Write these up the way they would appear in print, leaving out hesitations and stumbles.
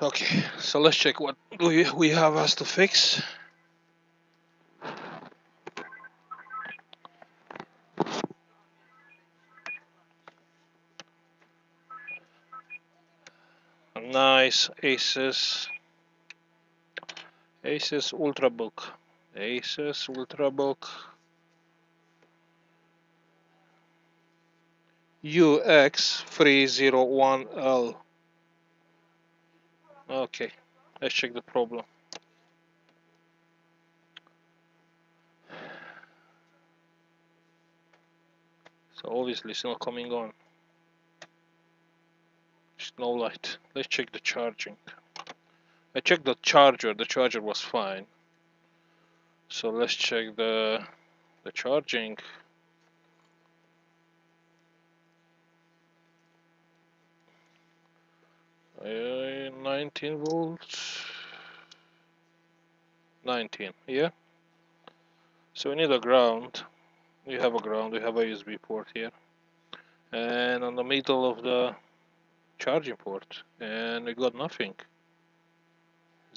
Okay, so let's check what we have us to fix. A nice Asus ultrabook. Asus ultrabook ux301L. Okay, let's check the problem. So obviously it's not coming on. There's no light. Let's check the charging. I checked the charger was fine. So let's check the charging. 19 volts. 19, yeah. So we need a ground. We have a ground, we have a USB port here. And on the middle of the charging port. And we got nothing.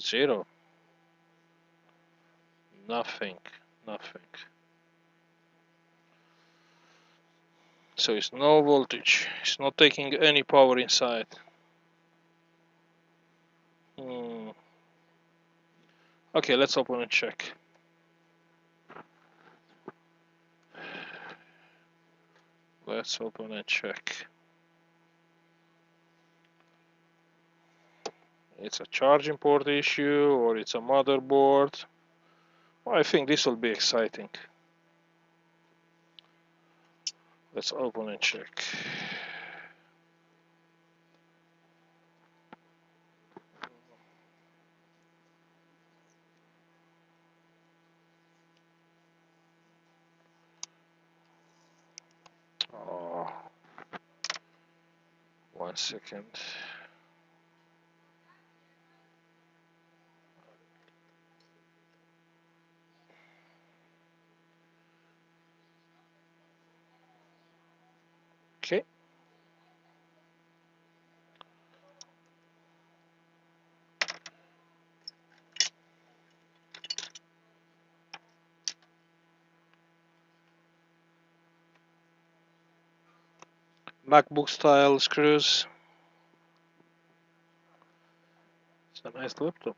Zero. Nothing. So it's no voltage. It's not taking any power inside. Okay, let's open and check. Let's open and check. It's a charging port issue or it's a motherboard. Well, I think this will be exciting. Let's open and check. Oh, 1 second. Okay. MacBook style screws. It's a nice laptop.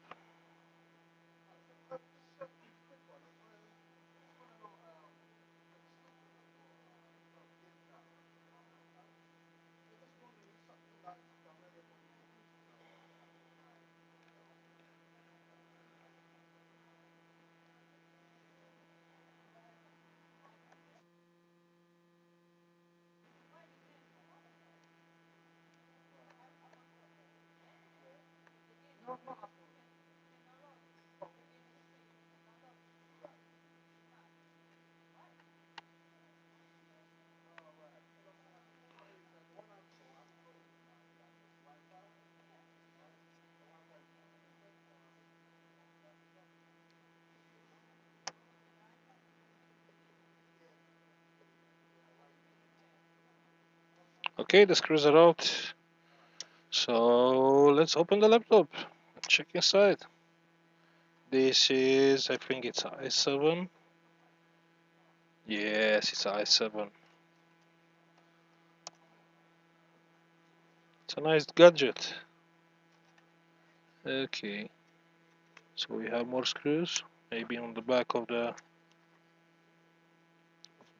Okay, the screws are out. So let's open the laptop. Check inside. This is, I think it's i7. Yes, it's i7. It's a nice gadget. Okay. So we have more screws. Maybe on the back of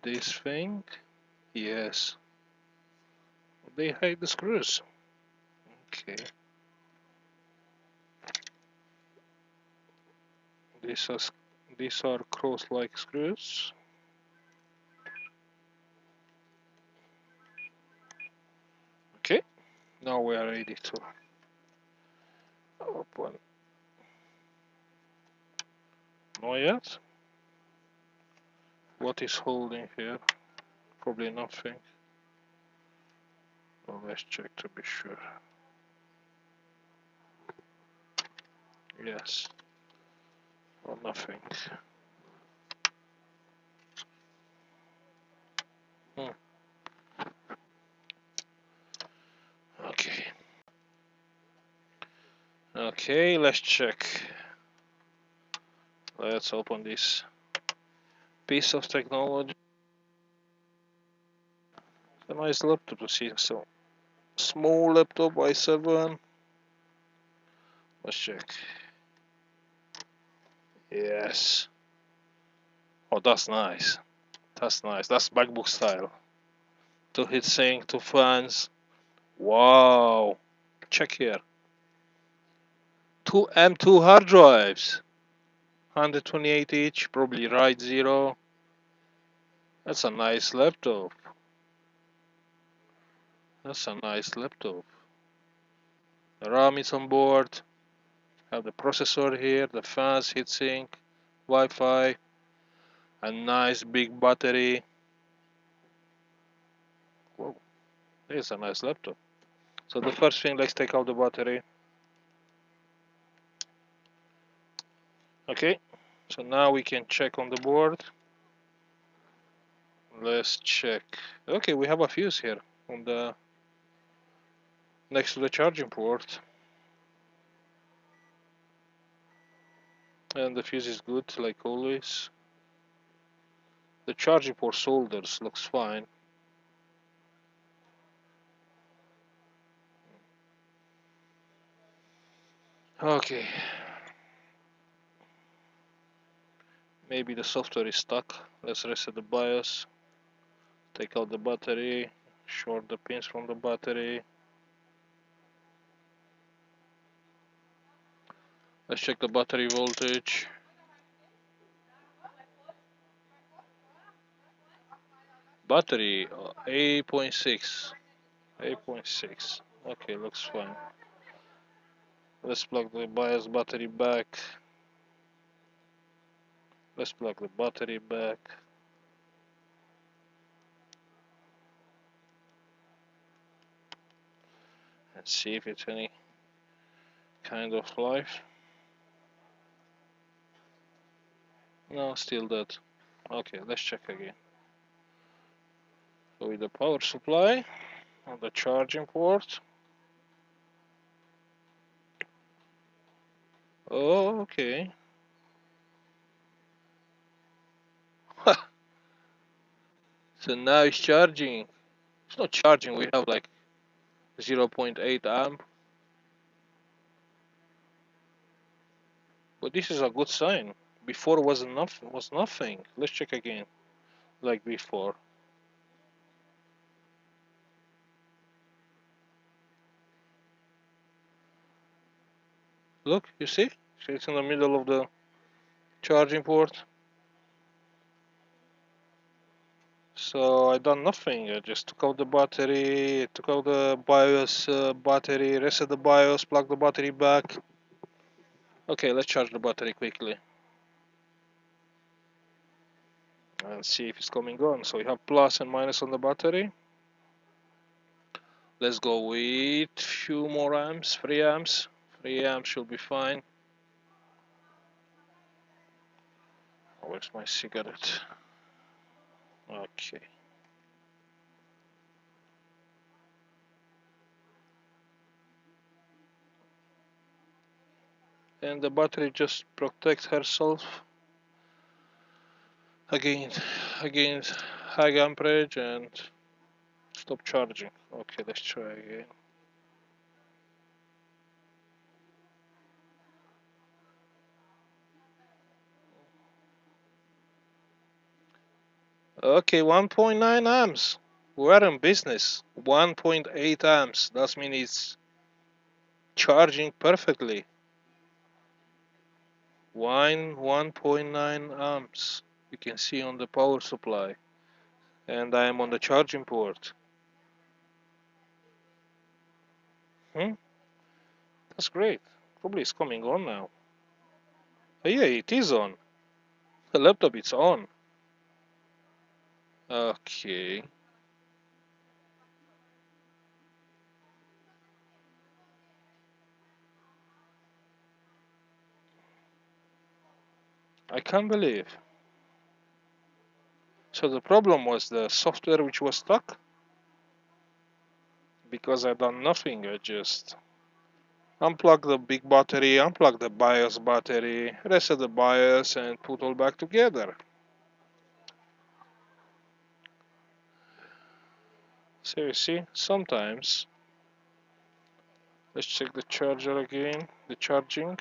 this thing. Yes. They hide the screws. Okay. These are cross-like screws. Okay. Now we are ready to open. Not yet. What is holding here? Probably nothing. Well, let's check to be sure. Yes. Well, nothing. Okay. Okay, let's check. Let's open this piece of technology. It's a nice laptop to see. So, small laptop i7. Let's check. Yes. Oh, that's nice. That's nice. That's MacBook style. Two heatsink, two fans. Wow. Check here. Two M2 hard drives. 128 each, probably RAID 0. That's a nice laptop. That's a nice laptop. The RAM is on board. Have the processor here, the fans, heatsink, Wi-Fi, a nice big battery. Whoa, it's a nice laptop. So the first thing, let's take out the battery. Okay, so now we can check on the board. Let's check. Okay, we have a fuse here on the next to the charging port, and the fuse is good like always. The charging port solders looks fine. Okay, maybe the software is stuck. Let's reset the BIOS. Take out the battery. Short the pins from the battery. Let's check the battery voltage. Battery 8.6. 8.6. Okay, looks fine. Let's plug the BIOS battery back. Let's plug the battery back. And see if it's any kind of life. No, still dead. Okay, let's check again. So with the power supply on the charging port. Oh, okay. So now it's charging. It's not charging, we have like 0.8 amp. But this is a good sign. Before was nothing. Let's check again. Like before. Look, you see? It's in the middle of the charging port. So I done nothing. I just took out the battery, took out the BIOS battery, reset the BIOS, plug the battery back. Okay, let's charge the battery quickly and see if it's coming on. So we have plus and minus on the battery. Let's go with few more amps, 3 amps. 3 amps should be fine. Where's my cigarette? Okay. And the battery just protects herself against high amperage and stop charging. Okay, let's try again. Okay, 1.9 amps. We're in business. 1.8 amps. That means it's charging perfectly. 1.9 amps. You can see on the power supply. And I am on the charging port. That's great. Probably it's coming on now. Oh, yeah, it is on. The laptop is on. Okay. I can't believe. So the problem was the software which was stuck? Because I done nothing, I just Unplug the big battery, unplug the BIOS battery, reset the BIOS and put all back together. So you see, sometimes, let's check the charger again, the charging.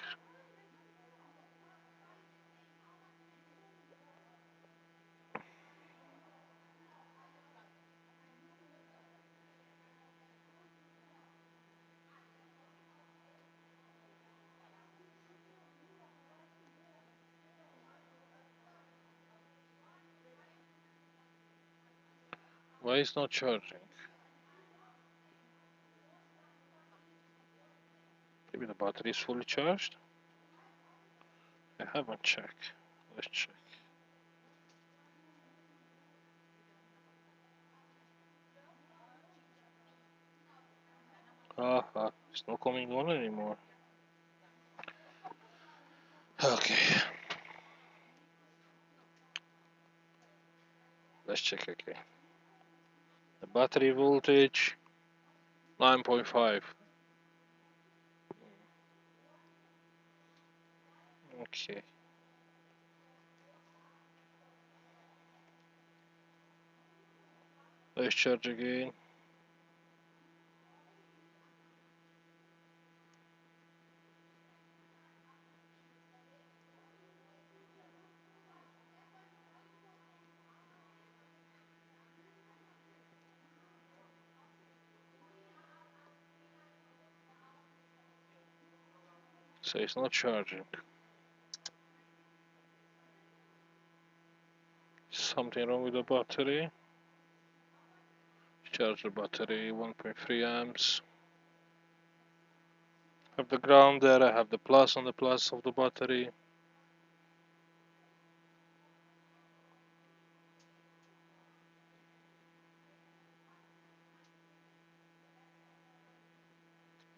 Why is not charging? Maybe the battery is fully charged? I haven't checked. Let's check. It's not coming on anymore. Okay. Let's check again. The battery voltage 9.5. Okay. Let's charge again. So it's not charging. Something wrong with the battery. Charge the battery 1.3 amps. Have the ground there, I have the plus on the plus of the battery.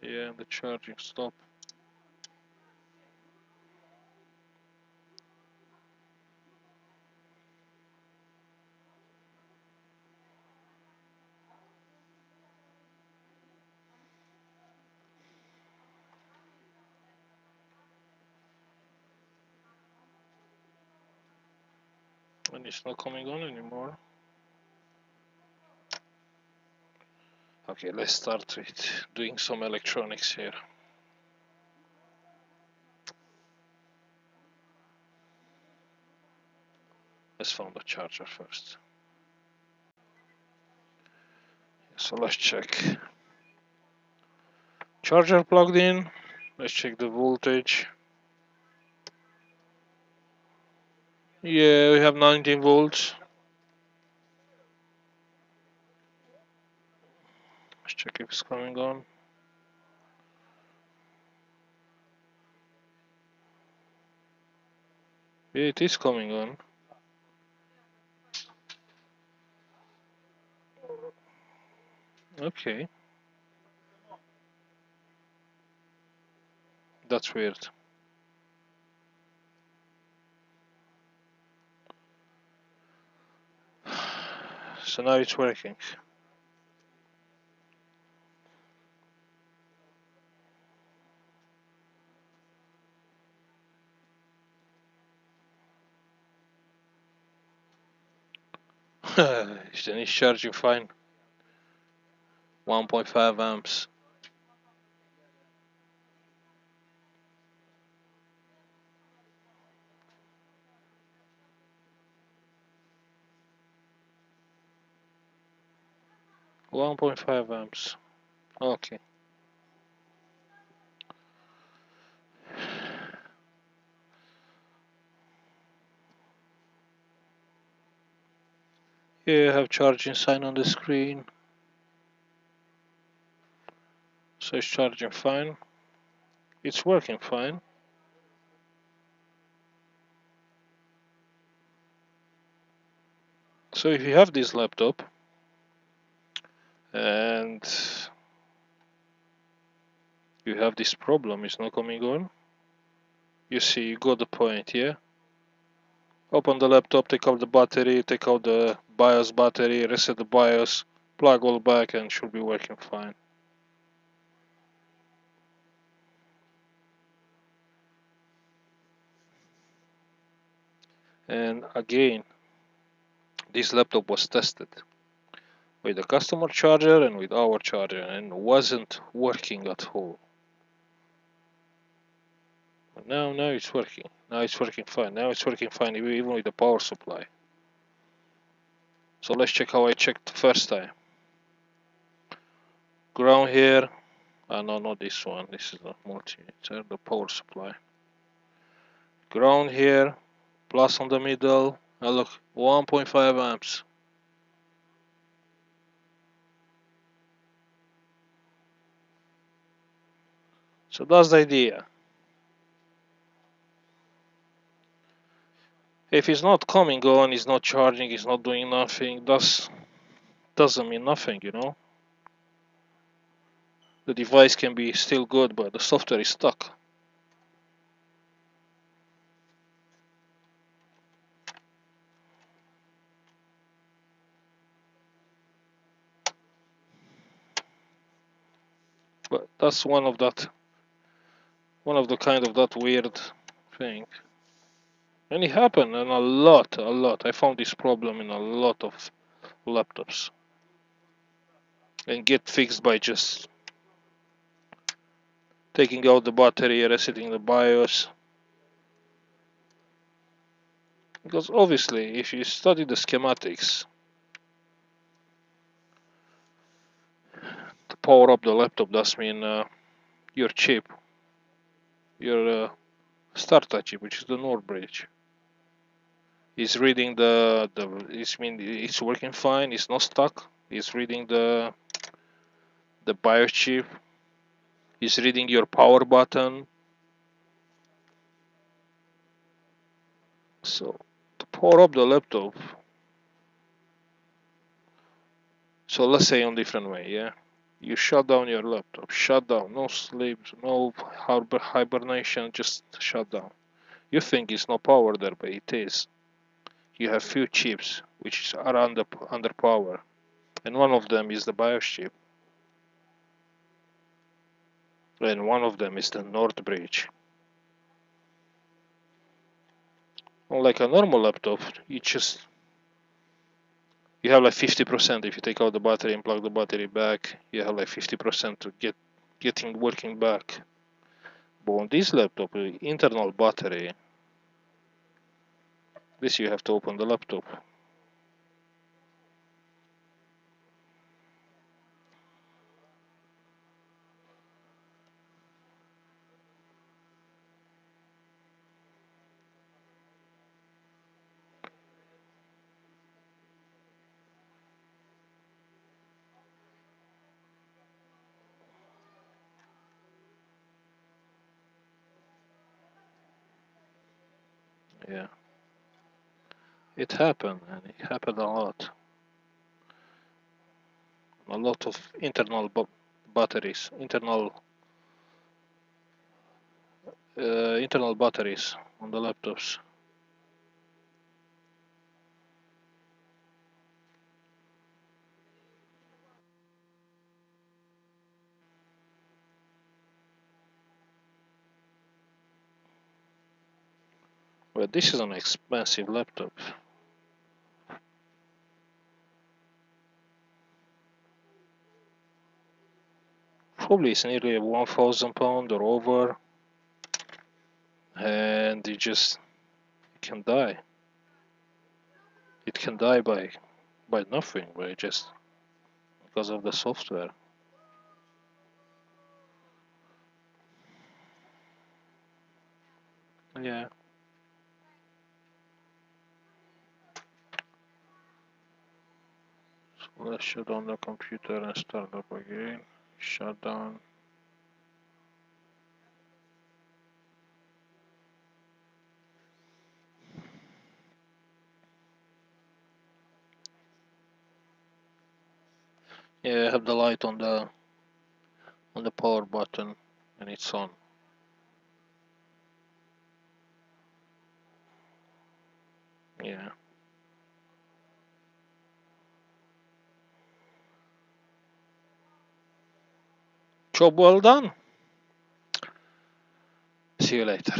Yeah, the charging stop. And it's not coming on anymore. Okay, let's start with doing some electronics here. Let's find the charger first. So let's check. Charger plugged in. Let's check the voltage. Yeah, we have 19 volts. Let's check if it's coming on. Yeah, it is coming on. Okay. That's weird. So now it's working. Then it's charging fine. 1.5 amps. .5 amps. Okay. Here I have charging sign on the screen. So it's charging fine. It's working fine. So if you have this laptop and you have this problem, it's not coming on. You see, you got the point, yeah? Open the laptop, take out the battery, take out the BIOS battery, reset the BIOS, plug all back and should be working fine. And again, this laptop was tested with the customer charger and with our charger and wasn't working at all. But now it's working. Now it's working fine. Now it's working fine even with the power supply. So let's check how I checked the first time. Ground here. No, not this one. This is the multimeter, the power supply. Ground here, plus on the middle. Now look, 1.5 amps. So that's the idea. If it's not coming on, it's not charging, it's not doing nothing, doesn't mean nothing, you know. The device can be still good, but the software is stuck. But that's one of the kind of that weird thing. And it happened in a lot. I found this problem in a lot of laptops. And get fixed by just taking out the battery, resetting the BIOS. Because obviously, if you study the schematics to power up the laptop, does mean your chip, your starter chip, which is the NOR bridge, is reading it's working fine. It's not stuck. It's reading the BIOS chip. It's reading your power button. So to power up the laptop, so let's say on different way, yeah. You shut down your laptop. Shut down. No sleep. No hibernation. Just shut down. You think it's no power there, but it is. You have few chips which are under power, and one of them is the BIOS chip, and one of them is the North bridge. Unlike a normal laptop, you have like 50%. If you take out the battery and plug the battery back, you have like 50% to getting working back. But on this laptop, internal battery, this you have to open the laptop. Yeah, it happened, and it happened a lot. A lot of batteries, internal batteries on the laptops. But this is an expensive laptop. Probably it's nearly £1,000 or over, and it can die. It can die by nothing, by just because of the software. Yeah. So let's shut down the computer and start up again. Shut down. Yeah, I have the light on the power button, and it's on. Yeah. Job well done. See you later.